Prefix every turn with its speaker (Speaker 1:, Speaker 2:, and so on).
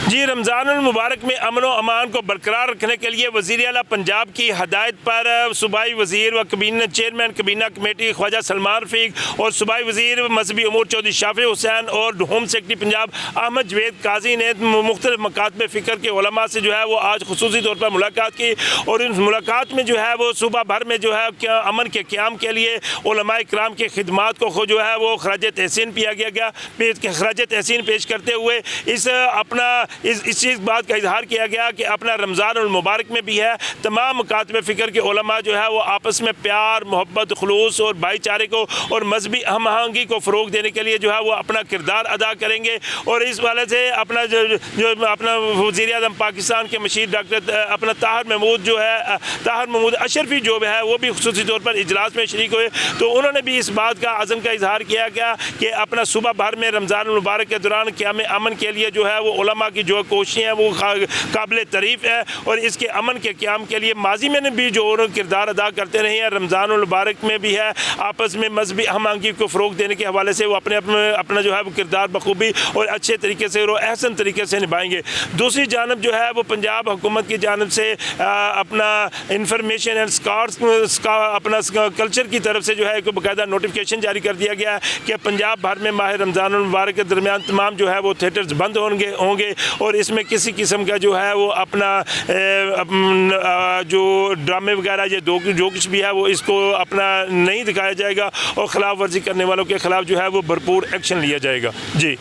Speaker 1: जी, रमज़ानुल मुबारक में अमन व अमान को बरकरार रखने के लिए वज़ीर आला पंजाब की हदायत पर सूबाई वज़ीर व चेयरमैन कबीना कमेटी ख्वाजा सलमान रफ़ीक और सूबाई वज़ीर मजहबी अमूर चौधरी शाफी हुसैन और होम सेक्रेटरी पंजाब अहमद जवेद काजी ने मुख्तलिफ मकातब फ़िक्र के उलमा से जो है वो आज खुसूसी तौर पर मुलाकात की और इस मुलाकात में जो है वो सूबा भर में जो है अमन के क़याम के लिए उलमाए किराम की खिदमात को जो है वो खराज तहसीन किया गया खराज तहसीन पेश करते हुए इस चीज़ बात का इजहार किया गया कि अपना रमज़ानुल मुबारक में भी है तमाम मकातब फ़िक्र के उलमा जो है वो आपस में प्यार मोहब्बत खुलूस और भाईचारे को और मजहबी हम आहंगी को फ़रोग देने के लिए जो है वो अपना किरदार अदा करेंगे। और इस वाले से अपना जो अपना वज़ीर आज़म पाकिस्तान के मशीर डॉक्टर अपना ताहिर महमूद अशरफी जो है वो भी खुसूसी तौर पर इजलास में शरीक हुए, तो उन्होंने भी इस बात का अज़म का इजहार किया गया कि अपना सुबह भर में रमज़ानुल मुबारक के दौरान क़याम अमन के लिए जो है वो उलमा की जो कोशिशें हैं वो काबिल तारीफ़ है और इसके अमन के क़याम के लिए माजी में भी जो किरदार अदा करते रहे हैं रमज़ानुल मुबारक में भी है आपस में मजहबी हमआहंगी को फ़रोग देने के हवाले से वो अपना जो है वो किरदार बखूबी और अच्छे तरीके से और अहसन तरीके से निभाएंगे। दूसरी जानब जो है वो पंजाब हुकूमत की जानब से अपना इंफॉर्मेशन एंड स्कॉट्स का अपना कल्चर की तरफ से जो है एक बाकायदा नोटिफिकेशन जारी कर दिया गया है कि पंजाब भर में माह रमज़ानुल मुबारक के दरमियान तमाम जो है वो थिएटर्स बंद होंगे और इसमें किसी किस्म का जो है वो अपना जो ड्रामे वगैरह ये जो कुछ भी है वो इसको अपना नहीं दिखाया जाएगा और ख़िलाफ़ वर्जी करने वालों के ख़िलाफ़ जो है वो भरपूर एक्शन लिया जाएगा। जी।